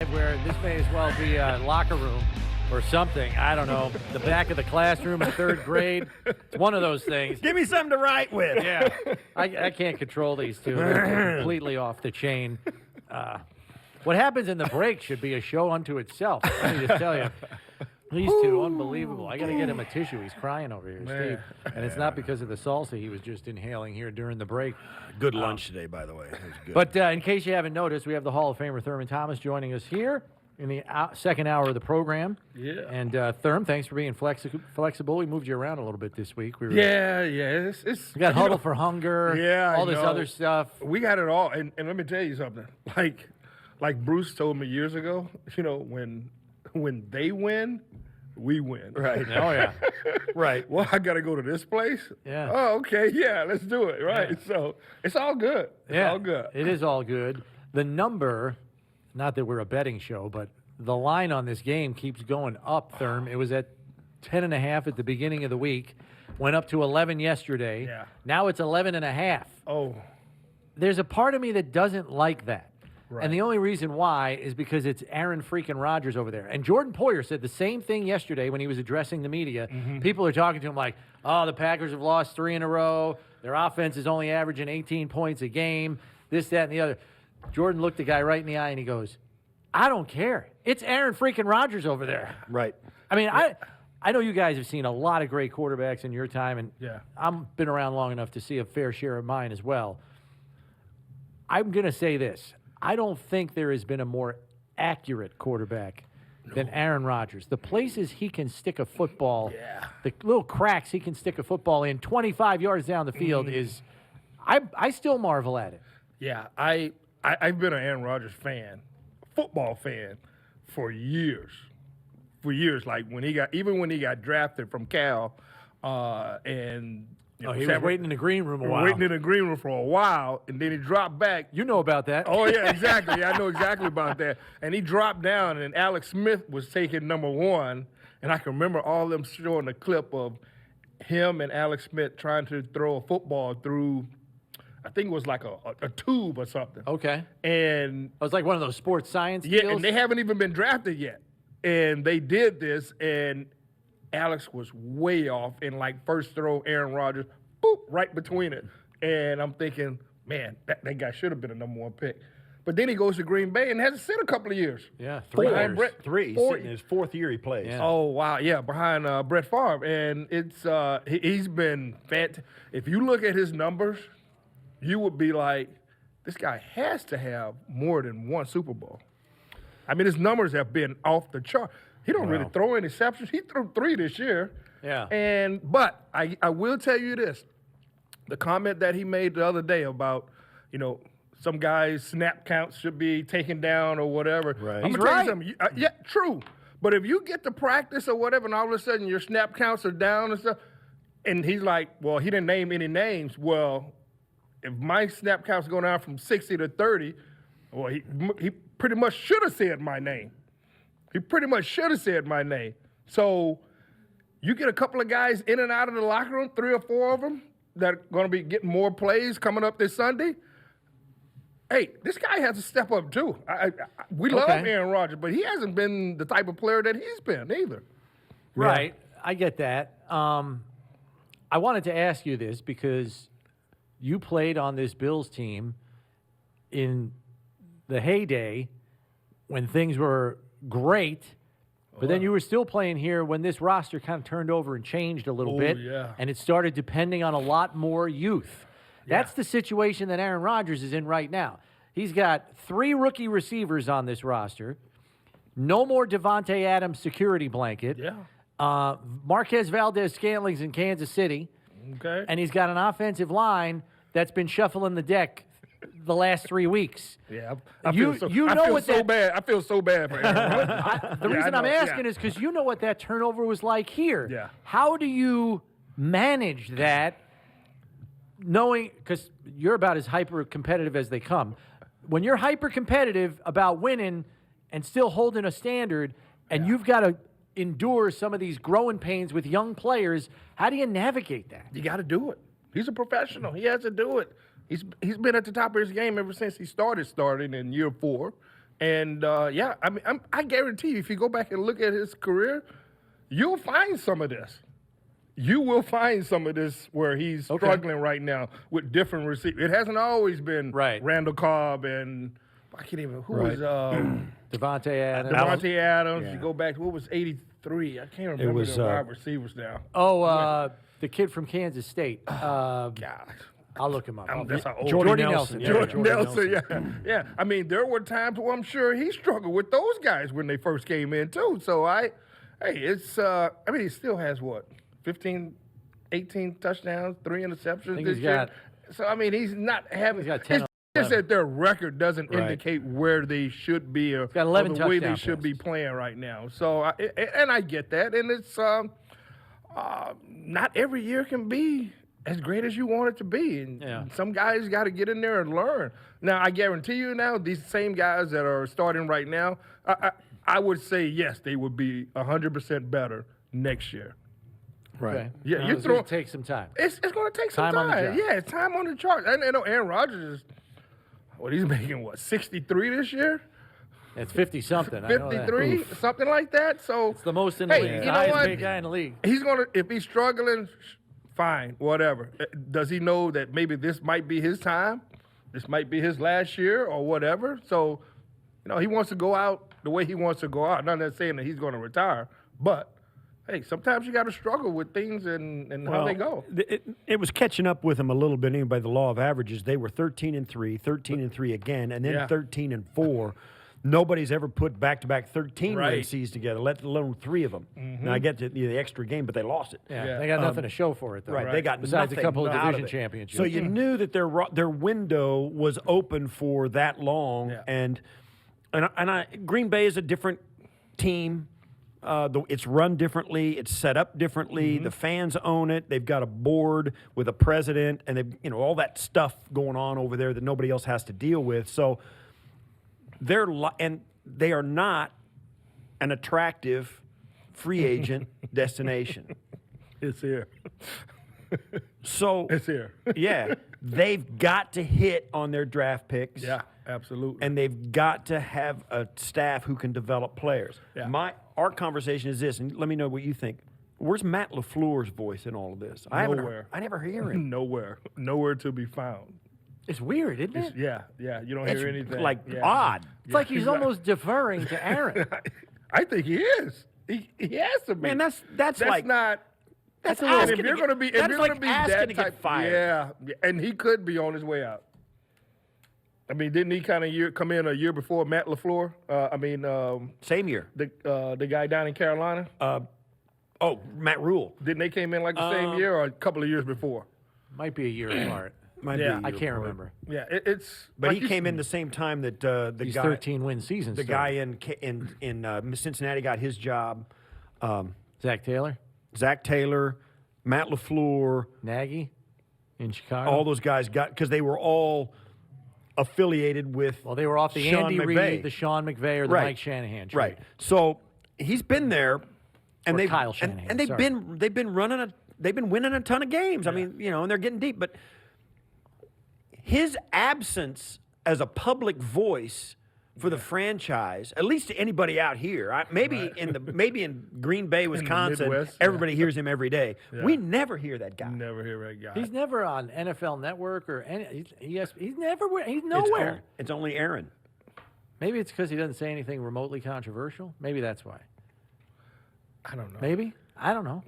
where this may as well be a locker room or something. I don't know. The back of the classroom in third grade. It's one of those things. Give me something to write with. Yeah. I can't control these two. They're completely off the chain. What happens in the break should be a show unto itself. Let me just tell you. These two, unbelievable. I got to get him a tissue. He's crying over here, Steve. And it's not because of the salsa he was just inhaling here during the break. Good lunch today, by the way. It was good. But in case you haven't noticed, we have the Hall of Famer Thurman Thomas joining us here in the second hour of the program. Yeah. And Thurm, thanks for being flexible. We moved you around a little bit this week. We It's we got Huddle for Hunger, all this other stuff. We got it all. And let me tell you something. Like Bruce told me years ago, when they win, we win. Right. Oh, yeah. Right. Well, I got to go to this place? Yeah. Oh, okay. Yeah, let's do it. Right. Yeah. So it's all good. It's all good. It is all good. The number, not that we're a betting show, but the line on this game keeps going up, Thurm. It was at 10.5 at the beginning of the week, went up to 11 yesterday. Yeah. Now it's 11.5. Oh. There's a part of me that doesn't like that. Right. And the only reason why is because it's Aaron freaking Rodgers over there. And Jordan Poyer said the same thing yesterday when he was addressing the media. Mm-hmm. People are talking to him like, oh, the Packers have lost 3 in a row. Their offense is only averaging 18 points a game, this, that, and the other. Jordan looked the guy right in the eye and he goes, I don't care. It's Aaron freaking Rodgers over there. Right. I mean, I know you guys have seen a lot of great quarterbacks in your time, and I've been around long enough to see a fair share of mine as well. I'm going to say this. I don't think there has been a more accurate quarterback than Aaron Rodgers. The places he can stick a football, the little cracks he can stick a football in 25 yards down the field is I still marvel at it. Yeah, I've been an Aaron Rodgers fan, football fan, for years. Like when he got drafted from Cal, and he was waiting in the green room a while. Waiting in the green room for a while, and then he dropped back. You know about that. Oh yeah, exactly. I know exactly about that. And he dropped down, and Alex Smith was taking number 1, and I can remember all them showing a clip of him and Alex Smith trying to throw a football through. I think it was like a tube or something. Okay. And it was like one of those sports science deals. and they haven't even been drafted yet. And they did this, and Alex was way off in first throw, Aaron Rodgers, boop, right between it. And I'm thinking, man, that guy should have been a number 1 pick. But then he goes to Green Bay and hasn't sit a couple of years. Yeah, 3 years. years. 3. He's sitting in his 4th year he plays. Yeah. Oh, wow. Yeah, behind Brett Favre. And it's he's been fantastic. If you look at his numbers, you would be like, this guy has to have more than 1 Super Bowl. I mean, his numbers have been off the chart. He don't really throw interceptions. He threw 3 this year. Yeah. But I will tell you this. The comment that he made the other day about, some guys' snap counts should be taken down or whatever. Right. I'm going to tell you something. Yeah, true. But if you get to practice or whatever and all of a sudden your snap counts are down and stuff, and he's like, well, he didn't name any names. Well, if my snap counts go down from 60 to 30, well, he pretty much should have said my name. He pretty much should have said my name. So you get a couple of guys in and out of the locker room, 3 or 4 of them, that are going to be getting more plays coming up this Sunday. Hey, this guy has to step up too. We love Aaron Rodgers, but he hasn't been the type of player that he's been either. Right. I get that. I wanted to ask you this because you played on this Bills team in the heyday when things were great, but then you were still playing here when this roster kind of turned over and changed a little bit, and it started depending on a lot more youth. That's the situation that Aaron Rodgers is in right now. He's got 3 rookie receivers on this roster, no more Devontae Adams security blanket, Marquez Valdez-Scantling's in Kansas City, and he's got an offensive line that's been shuffling the deck the last 3 weeks. Yeah, I feel so bad. I feel so bad for Aaron. The reason I'm asking is because you know what that turnover was like here. Yeah. How do you manage that, knowing, because you're about as hyper-competitive as they come. When you're hyper-competitive about winning and still holding a standard, and you've got to endure some of these growing pains with young players, how do you navigate that? You got to do it. He's a professional. He has to do it. He's been at the top of his game ever since he starting in year 4. And I guarantee you, if you go back and look at his career, you'll find some of this. You will find some of this where he's struggling right now with different receivers. It hasn't always been Randall Cobb and I can't even who was Devontae Adams. Devontae Adams. You go back. What was 83? I can't remember the wide receivers now. The kid from Kansas State. Gosh. I'll look him up. That's how old Jordy Nelson. Jordy Nelson. Yeah. I mean, there were times where I'm sure he struggled with those guys when they first came in too. So he still has what? 15, 18 touchdowns, 3 interceptions this year. So, I mean, he's not having – he's got 10 it's just that their record doesn't indicate where they should be or got 11 the way they should be playing right now. So, I get that. And it's not every year can be as great as you want it to be. And some guys got to get in there and learn. Now, I guarantee you now, these same guys that are starting right now, I would say, yes, they would be 100% better next year. Right. Okay. Yeah, it's going to take some time. It's going to take some time. Yeah, it's time on the chart. And I know Aaron Rodgers is, he's making 63 this year? It's 50-something. 53, something like that. So it's the most in the league. You know what? Big guy in the league. He's going to, if he's struggling, fine, whatever. Does he know that maybe this might be his time? This might be his last year or whatever? So, he wants to go out the way he wants to go out. Not that saying that he's going to retire, but hey, sometimes you got to struggle with things and how they go. It was catching up with them a little bit. By the law of averages, they were 13-3, 13-3 again, and then 13-4. Nobody's ever put back-to-back 13 win seasons together, let alone 3 of them. Mm-hmm. Now I get the extra game, but they lost it. Yeah. They got nothing to show for it, though. Right, they got besides nothing a couple of out division of championships. So you knew that their window was open for that long, and Green Bay is a different team. It's run differently. It's set up differently. Mm-hmm. The fans own it. They've got a board with a president, and they've all that stuff going on over there that nobody else has to deal with. So they are not an attractive free agent destination. It's here. So it's here. Yeah, they've got to hit on their draft picks. Yeah, absolutely. And they've got to have a staff who can develop players. Yeah. Our conversation is this, and let me know what you think. Where's Matt LaFleur's voice in all of this? Nowhere. I never hear him. Nowhere to be found. It's weird, isn't it? Yeah. You don't hear anything. Odd. It's like he's almost deferring to Aaron. I think he is. He has to be. Man, that's like not. That's if you're going to be asking to get fired. Yeah, and he could be on his way out. I mean, didn't he kind of come in a year before Matt LaFleur? Same year. The guy down in Carolina. Matt Rule. Didn't they came in like the same year or a couple of years before? Might be a year apart. I can't remember. Yeah, it's. But like he came in the same time that these 13-win seasons. The guy in Cincinnati got his job. Zach Taylor, Matt LaFleur, Nagy in Chicago. All those guys got because they were all affiliated with. Well, they were off the Sean Andy McVay. Reid, the Sean McVay, or the Mike Shanahan trade. Right. So he's been there, and they've Kyle Shanahan, and they've been winning a ton of games. Yeah. I mean, and they're getting deep, but his absence as a public voice for the franchise, at least to anybody out here, maybe in Green Bay, Wisconsin, Midwest, everybody hears him every day. Yeah. We never hear that guy. Never hear that guy. He's never on NFL Network or any. He's never. He's nowhere. It's only Aaron. Maybe it's because he doesn't say anything remotely controversial. Maybe that's why. I don't know. Maybe I don't know.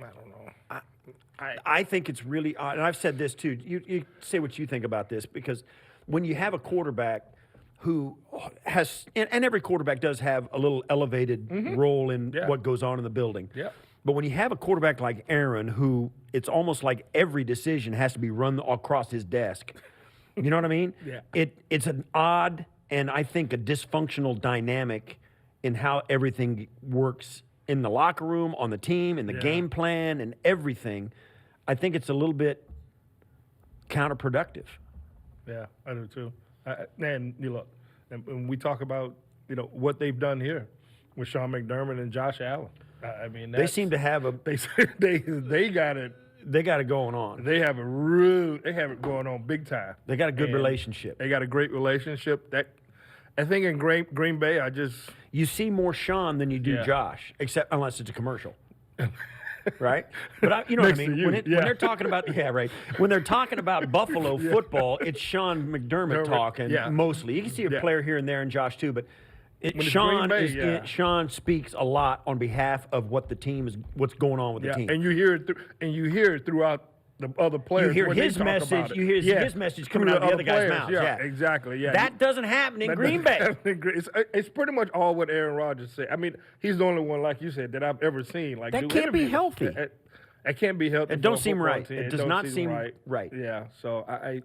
I think it's really odd, and I've said this too. You say what you think about this, because when you have a quarterback who has, and every quarterback does have a little elevated role in what goes on in the building. Yeah. But when you have a quarterback like Aaron, who it's almost like every decision has to be run across his desk. You know what I mean? Yeah. It's an odd and I think a dysfunctional dynamic in how everything works in the locker room, on the team, in the game plan, and everything. I think it's a little bit counterproductive. Yeah, I do too. And you look, and we talk about what they've done here with Sean McDermott and Josh Allen. I mean, they seem to have they got it. They got it going on. They have it going on big time. They got a good relationship. They got a great relationship. I think in Green Bay, You see more Sean than you do Josh, except unless it's a commercial. Right? But you know what I mean? When they're talking about, when they're talking about Buffalo football, it's Sean McDermott talking mostly. You can see a player here and there and Josh too, but Sean speaks a lot on behalf of what the team is, what's going on with the team. And you hear it throughohout the other players. You hear when his they talk message. about it. You hear his message coming out of the other guy's mouth. Yeah, exactly. Yeah, that doesn't happen in Green Bay. It's pretty much all what Aaron Rodgers said. I mean, he's the only one, like you said, that I've ever seen. Like that can't be healthy. That can't be healthy. It don't seem right. Team. It does not seem right. Yeah. So I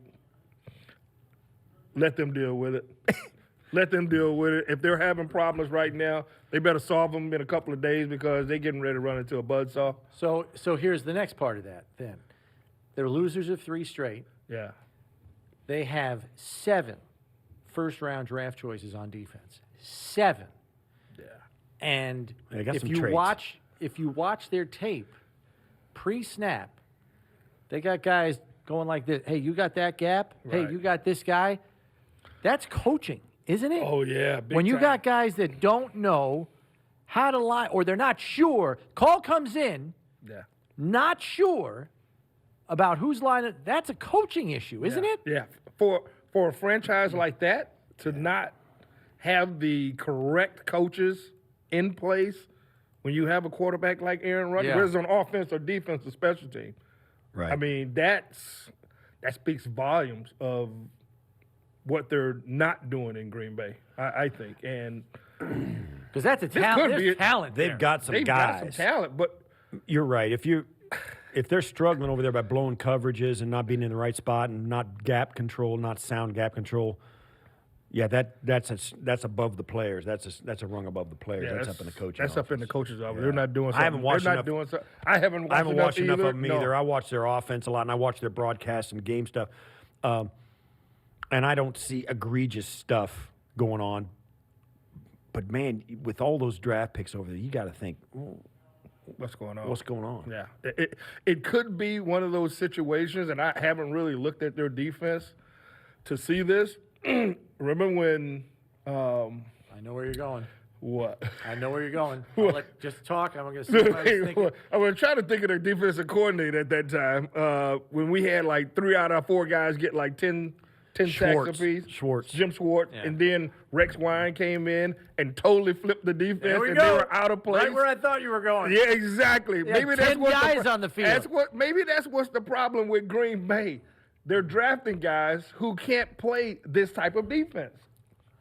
let them deal with it. Let them deal with it. If they're having problems right now, they better solve them in a couple of days because they're getting ready to run into a buzzsaw. So here's the next part of that then. They're losers of 3 straight. Yeah. They have 7 first-round draft choices on defense. 7. Yeah. And they got if some you traits. watch their tape pre-snap, they got guys going like this. Hey, you got that gap? Right. Hey, you got this guy? That's coaching, isn't it? Oh, yeah. When you time. got guys that don't know how to line, or they're not sure, call comes in, not sure about who's lining, that's a coaching issue, isn't it? Yeah. For a franchise like that to not have the correct coaches in place when you have a quarterback like Aaron Rodgers, whether it's on offense or defense or special team. Right. I mean, that speaks volumes of what they're not doing in Green Bay, I think. And because that's a talent. There's talent. They've got some guys. Got some talent, but you're right. If they're struggling over there by blowing coverages and not being in the right spot and not gap control, not sound gap control, that's above the players. That's a rung above the players. Yeah, that's up in the coaching. That's up in the coaches' office. Yeah. They're not doing something. I haven't watched enough. I haven't watched enough of them No. either. I watch their offense a lot, and I watch their broadcasts and game stuff, and I don't see egregious stuff going on. But man, with all those draft picks over there, you got to think, what's going on? What's going on? Yeah, it could be one of those situations, and I haven't really looked at their defense to see this. Remember when? I know where you're going. What? I know where you're going. Just talk. I'm going to see what I was thinking. I was trying to think of their defensive coordinator at that time when we had like 3 out of 4 guys get like 10 sacks apiece. Jim Schwartz. Yeah. And then Rex Ryan came in and totally flipped the defense. There we and go. They were out of place. Right where I thought you were going. Yeah, exactly. They had 10 guys on the field. Maybe that's what's the problem with Green Bay. They're drafting guys who can't play this type of defense.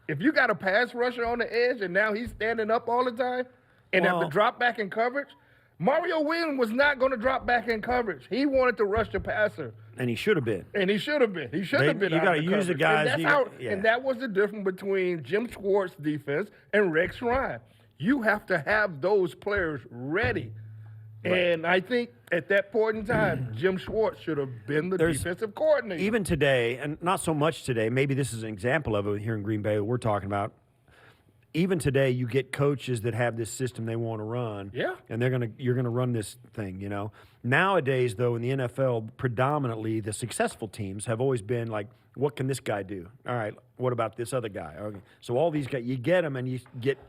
If you got a pass rusher on the edge and now he's standing up all the time and have to drop back in coverage, Mario Williams was not going to drop back in coverage. He wanted to rush the passer. And he should have been. He should have been. You got to use the guys. And that was the difference between Jim Schwartz's defense and Rex Ryan. You have to have those players ready. Right. And I think at that point in time, Jim Schwartz should have been the defensive coordinator. Even today, and not so much today, maybe this is an example of it here in Green Bay that we're talking about. Even today, you get coaches that have this system they want to run. Yeah. And you're gonna run this thing, you know. Nowadays, though, in the NFL, predominantly the successful teams have always been like, what can this guy do? All right, what about this other guy? Okay. So all these guys, you get them and you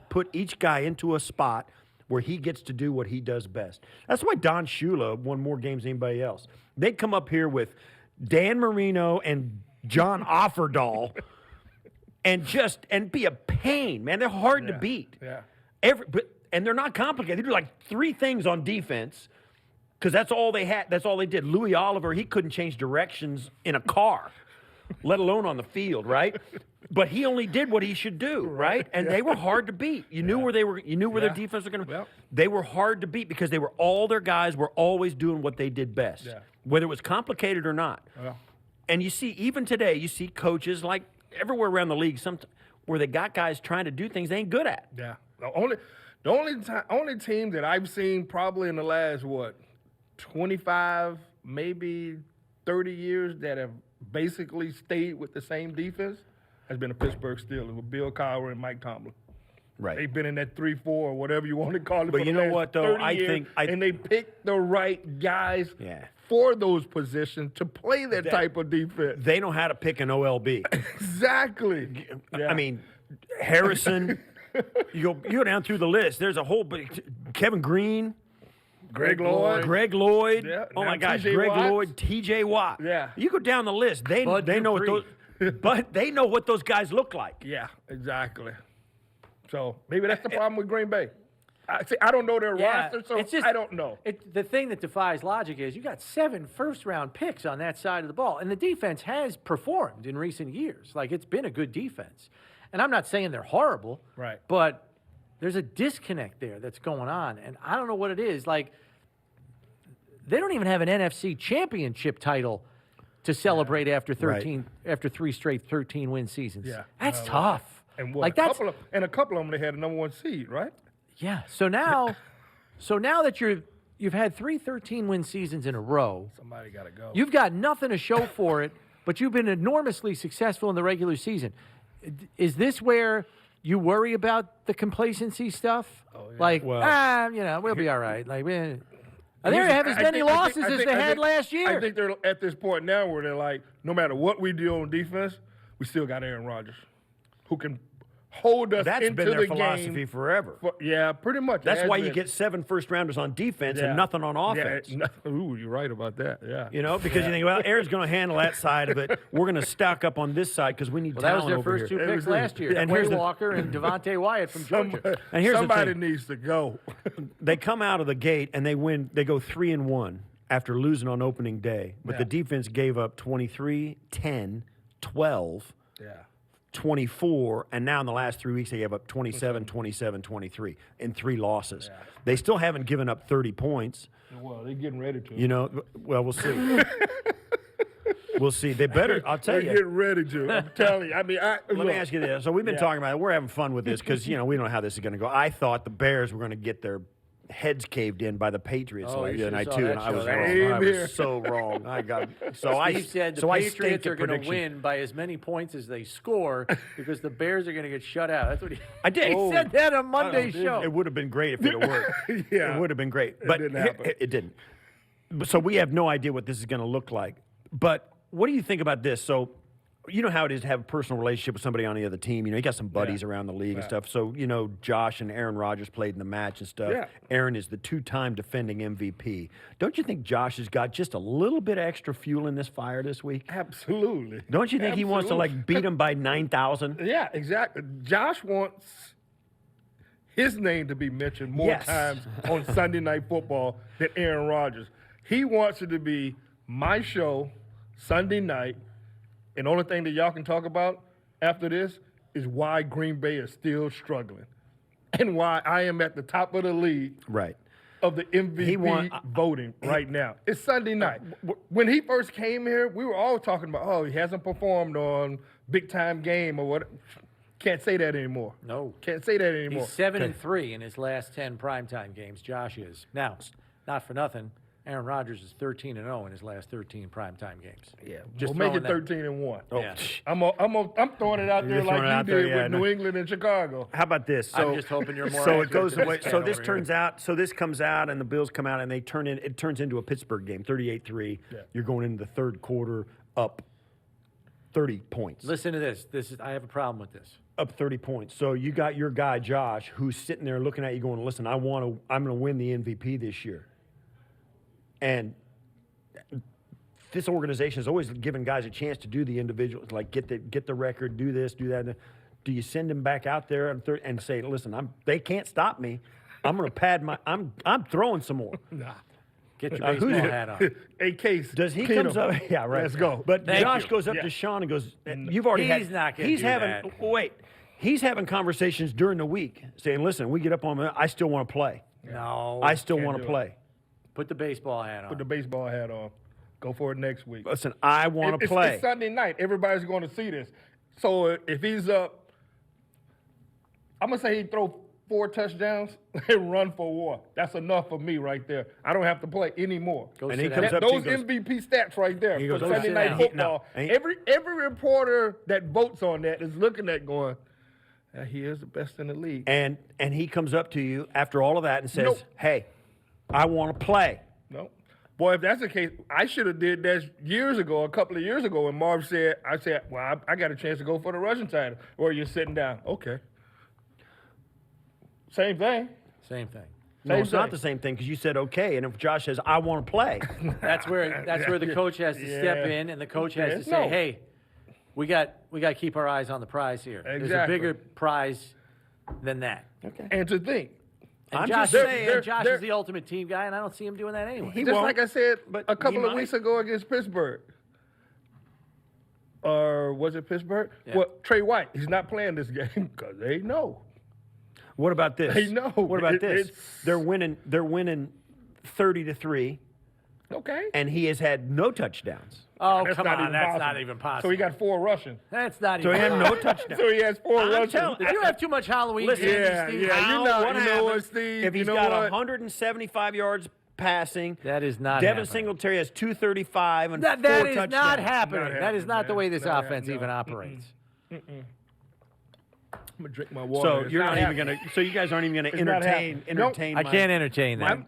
put each guy into a spot where he gets to do what he does best. That's why Don Shula won more games than anybody else. They'd come up here with Dan Marino and John Offerdahl and be a pain, man. They're hard to beat. Yeah. And they're not complicated. They do like 3 things on defense because that's all they had. That's all they did. Louis Oliver, he couldn't change directions in a car, let alone on the field, right? But he only did what he should do, right? And they were hard to beat. You knew where they were. You knew where their defense was going to. They were hard to beat because all their guys were always doing what they did best, whether it was complicated or not. Yeah. And you see, even today, you see coaches like everywhere around the league, where they got guys trying to do things they ain't good at. Yeah. The only team that I've seen probably in the last 25, maybe 30 years that have basically stayed with the same defense has been the Pittsburgh Steelers with Bill Cowher and Mike Tomlin. Right. They've been in that 3-4 or whatever you want to call it. But you know what, though? And they picked the right guys for those positions to play that type of defense. They know how to pick an OLB. Exactly. I mean, Harrison. you go down through the list. There's a whole Kevin Green. Greg Lloyd. Yeah, oh now my gosh, TJ Greg Watts. Lloyd, T.J. Watt. Yeah. You go down the list. They know what those, but they know what those guys look like. Yeah, exactly. So maybe that's the problem with Green Bay. I don't know their roster, so it's just, I don't know. The thing that defies logic is you got 7 first-round picks on that side of the ball, and the defense has performed in recent years. Like, it's been a good defense. And I'm not saying they're horrible, Right. but there's a disconnect there that's going on, and I don't know what it is. Like, they don't even have an NFC championship title to celebrate after 3 straight 13-win seasons. Yeah. That's tough. And what, like a couple of them, they had a number 1 seed, right? Yeah. So now that you've had 3 13-win seasons in a row, Somebody got to go. you've got nothing to show for it, but you've been enormously successful in the regular season. Is this where you worry about the complacency stuff? Oh, yeah. Like, Well, we'll be all right. Like, they have as many losses as they had last year. I think they're at this point now where they're like, no matter what we do on defense, we still got Aaron Rodgers, who can hold us That's into been their the philosophy game. forever. Yeah, pretty much. That's why you been. get 7 first-rounders on defense and nothing on offense. Yeah, ooh, you're right about that. Yeah. You know, because you think, well, Aaron's going to handle that side of it. We're going to stock up on this side because we need Well, that was talent their over first here. 2 picks last year. And And here's the- Walker and Devontae Wyatt from Georgia. And here's the Somebody thing. needs to go. They come out of the gate and they win. They go 3-1 after losing on opening day. But the defense gave up 23, 10, 12, Yeah. 24, and now in the last 3 weeks they gave up 27, 27, 23 in 3 losses. They still haven't given up 30 points. Well, they're getting ready to. You know, well, we'll see. We'll see. They better, I'll tell They're you. getting ready to. I'm telling you. I mean, Let me ask you this. So we've been talking about it. We're having fun with this because, you know, we don't know how this is going to go. I thought the Bears were going to get their heads caved in by the Patriots Oh, the you other night, saw too, that and I was show. wrong. Same I here. was so wrong. Steve said the Patriots are going to win by as many points as they score because the Bears are going to get shut out. That's what I did. He said that on Monday's show. It would have been great if it had worked. Yeah. It would have been great. But didn't happen. It didn't. So we have no idea what this is going to look like. But what do you think about this? So you know how it is to have a personal relationship with somebody on the other team. You know, you got some buddies around the league and stuff. So, you know, Josh and Aaron Rodgers played in the match and stuff. Yeah. Aaron is the 2-time defending MVP. Don't you think Josh has got just a little bit of extra fuel in this fire this week? Absolutely. Don't you think he wants to, like, beat him by 9,000? Yeah, exactly. Josh wants his name to be mentioned more times on Sunday Night Football than Aaron Rodgers. He wants it to be my show Sunday night, and the only thing that y'all can talk about after this is why Green Bay is still struggling and why I am at the top of the league Right. of the MVP voting right now. It's Sunday night. When he first came here, we were all talking about, oh, he hasn't performed on big-time game or what. Can't say that anymore. No. Can't say that anymore. He's 7-3 in his last 10 primetime games. Josh is. Now, not for nothing, Aaron Rodgers is 13-0 in his last 13 primetime games. Yeah, Just we'll make it throwing 13-1. Yeah. I'm throwing it out there You're like throwing it you out there, did yeah, with no. New England and Chicago. How about this? I'm just hoping you're more So it accurate goes than away. this So cat this over turns here. out. So this comes out, and the Bills come out, and it turns into a Pittsburgh game, 38-3. Yeah. You're going into the third quarter up 30 points. Listen to this. I have a problem with this. Up 30 points. So you got your guy Josh, who's sitting there looking at you, going, "Listen, I'm going to win the MVP this year." And this organization has always given guys a chance to do the individual, like get the record, do this, do that. Do you send him back out there and say, "Listen, they can't stop me. I'm going to pad my. I'm throwing some more." Nah. Get your baseball hat on. A case. Does he Keenum. comes up? Yeah, right. Let's go. But Thank Josh you. goes up Yeah. to Sean and goes, "You've already had." He's not gonna He's do having. that. Wait, he's having conversations during the week, saying, "Listen, we get up on. I still want to play. No. I still can't want do to it. play. Put the baseball hat on. Put the baseball hat on. Go for it next week. Listen, I want to It's play." Sunday night. Everybody's going to see this. So if he's up, I'm going to say he'd throw 4 touchdowns and run for 1. That's enough for me right there. I don't have to play anymore. Go And sit he down. comes up to you Those and goes, MVP stats right there He for goes, Sunday sit Night down. Football. No, and Every reporter that votes on that is looking at going, he is the best in the league. and he comes up to you after all of that and says, Nope. "Hey, I want to play." No. Boy, if that's the case, I should have did that a couple of years ago, when Marv said, well, I got a chance to go for the rushing title. Or you're sitting down. Okay. Same thing. Same thing. No, it's not the same thing because you said okay, and if Josh says I want to play, That's where the coach has to step in, and the coach has to say, "Hey, we got to keep our eyes on the prize here. There's a Exactly. bigger prize than that." okay. And to think, And I'm Josh, just saying, Josh is the ultimate team guy, and I don't see him doing that anyway. just won't, like I said but a he couple of might. weeks ago against Pittsburgh. Or was it Pittsburgh? Yeah. Well, Trey White, he's not playing this game because they know. What about this? They know. What about this? It's- They're winning 30-3, Okay. and he has had no touchdowns. Oh, That's come not on, even that's possible. not even possible. So he got 4 rushing. That's not So even he had possible. no touchdowns. So he has 4 I'm rushing. telling- Did you have too much Halloween Listen, candy, Yeah, Steve? yeah. How- you know what, happens Steve? if he's you know got what? 175 yards passing? That is not Devin happening. Singletary has 235 and That 4 is touchdowns. not happening. Not That is not the happening, way man. this Not offense happening. even operates. I'm going to drink my water. So It's you're not even happening. going to. So you guys aren't even going to It's not entertain. happening. Nope. Entertain. I my- can't entertain that.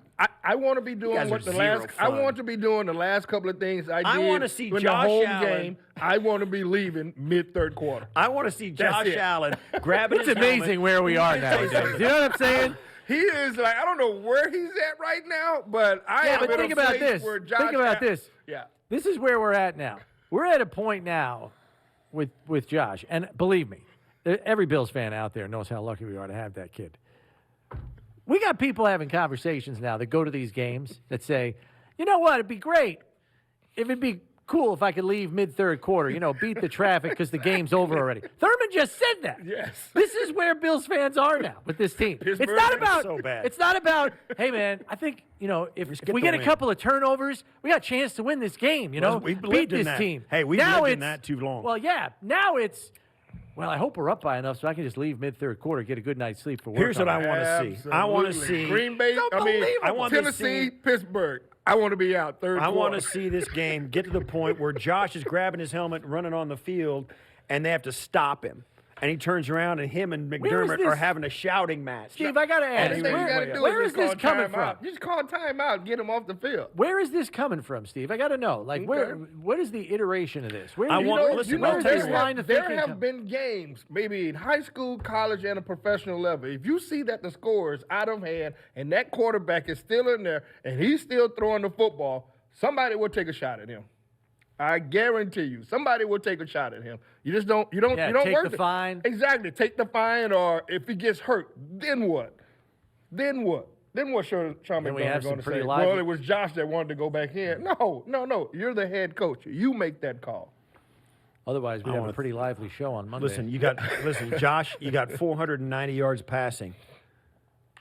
I want to be doing guys what are the zero last. I fun. want to be doing the last couple of things I did. I wanna see in Josh the home Allen. game. I want to be leaving mid-third quarter. I want to see Josh it. Allen grabbing It's his amazing helmet. where we are nowadays. You know what I'm saying? He is like, I don't know where he's at right now, but I Yeah, am but in think a about place this. where Josh Think about Allen- this. Yeah. This is where we're at now. We're at a point now with Josh, and believe me, every Bills fan out there knows how lucky we are to have that kid. We got people having conversations now that go to these games that say, you know what, it'd be great if it'd be cool if I could leave mid-third quarter, beat the traffic because the game's over already. Thurman just said that. Yes. This is where Bills fans are now with this team. It's Pittsburgh not is about so bad. It's not about, hey man, I think, if get we the get a win. couple of turnovers, we got a chance to win this game, Well, we beat believed in this that. team. Hey, we've Now lived in it's- that too long. Well, yeah, now it's, well, I hope we're up by enough so I can just leave mid-third quarter, get a good night's sleep for work. Here's what on I it. want to see. I want to Absolutely. see Green Bay. I want to Tennessee, see- Pittsburgh. I want to be out third I quarter. want to see this game get to the point where Josh is grabbing his helmet, running on the field, and they have to stop him. And he turns around, and him and Where is McDermott this- are having a shouting match. Steve, I got to ask, Everything you got to do where is is just this call coming timeout. from? Just call timeout, get him off the field. Where is this coming from, Steve? I got to know. Like, what is the iteration of this? Where, I want- where's listen, I'll tell this you line of there thinking have come- been games, maybe in high school, college, and a professional level. If you see that the score is out of hand and that quarterback is still in there and he's still throwing the football, somebody will take a shot at him. I guarantee you, somebody will take a shot at him. You just don't. You don't. Yeah, you don't take work the it. fine. Exactly. Take the fine, or if he gets hurt, then what? Then what? Then what? Sean Then we have McDermott's some going to pretty say? lively- Well, it was Josh that wanted to go back in. No. You're the head coach. You make that call. Otherwise, we'd have a wanna- pretty lively show on Monday. Listen, Josh, you got 490 yards passing,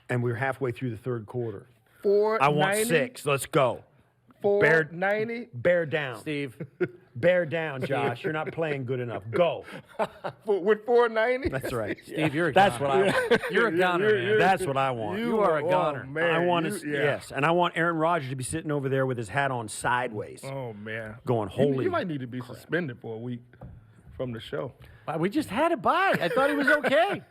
and we're halfway through the third quarter. 490. I want 6. Let's go. 490. Bear down. Steve, Bear down, Josh. You're not playing good enough. Go. With 490. That's right. Steve, you're a That's goner. what I want. You're a goner, man. That's what I want. You are a goner. Man, I want you- to, yeah. yes, and I want Aaron Rodgers to be sitting over there with his hat on sideways, Oh man. going You- holy. You might need to be suspended for a week from the show. We just had a bye. I thought he was okay.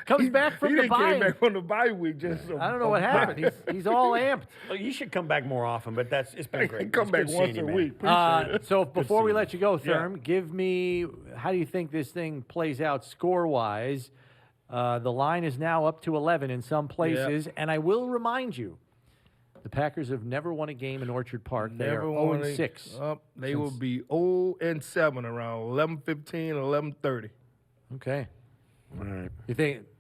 Comes back from he the didn't came bye. back from the bye week. Just I don't know what happened. He's all amped. Well, you should come back more often, but it's been great. Come It's back good seeing once you, a man. week. Appreciate it. So before we seeing let you go, Yeah. Thurm, give me how do you think this thing plays out score-wise? The line is now up to 11 in some places, and I will remind you, the Packers have never won a game in Orchard Park. They are 0-6. They will be 0-7 around 11:15, 11:30. Okay. All right. Do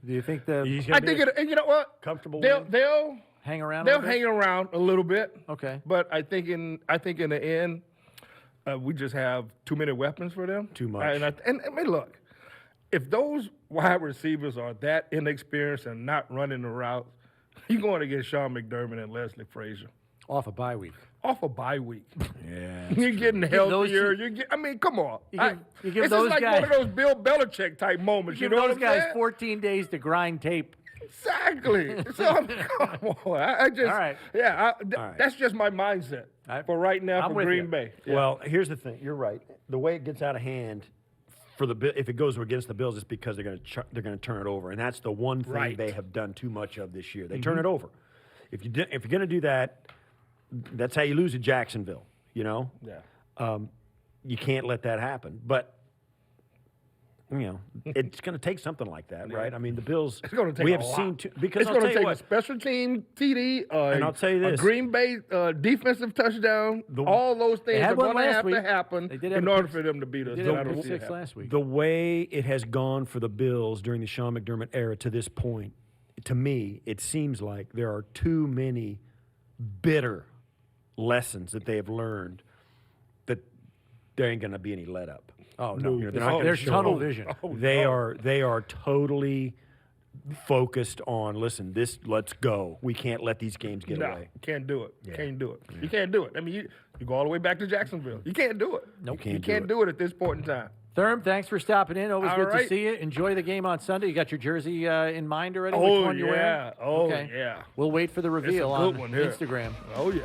you think the He's I gonna think be it. And you know what? comfortable. They'll win? they'll hang around? a they'll little bit? hang around a little bit. Okay. But I think in the end, we just have too many weapons for them. Too much. And I mean, look, if those wide receivers are that inexperienced and not running the routes, you're going to get Sean McDermott and Leslie Frazier Off a bye week. off a bye week. Yeah. You're getting those healthier. two- I mean, come on. You give this those is like guys- one of those Bill Belichick type moments. Give you know those what I'm guys saying? 14 days to grind tape. Exactly. So I mean, come on. I just, All right. yeah. All right. That's just my mindset for right now I'm for with Green you. Bay. Yeah. Well, here's the thing. You're right. The way it gets out of hand for the if it goes against the Bills, it's because they're going to turn it over, and that's the one thing Right. they have done too much of this year. They turn it over. If you're going to do that, That's how you lose at Jacksonville, you know? Yeah. You can't let that happen. But, you know, it's going to take something like that, right? I mean, the Bills, It's going to take we a have lot. seen because It's I'll going tell to you take a what, special team TD, and I'll tell you a this. Green Bay defensive touchdown. All those things had are one going to last have week. to happen They did have in a order pick- for them to beat us. Did And I have a don't pick see it six happen. last week. the way it has gone for the Bills during the Sean McDermott era to this point, to me, it seems like there are too many bitter lessons that they have learned that there ain't going to be any let up. Oh no, You know, they're not gonna there's show tunnel up. vision. They are totally focused on. Listen, let's go. We can't let these games get No, away. can't do it. Can't do it. You can't do it. I mean, you go all the way back to Jacksonville. You can't do it. Nope. You can't do it at this point in time. Thurm, thanks for stopping in. Always All good to right. see you. Enjoy the game on Sunday. You got your jersey in mind already? Oh, Which one you're wearing? yeah. Oh, Okay. yeah. We'll wait for the reveal good on one here. Instagram. Oh, yeah.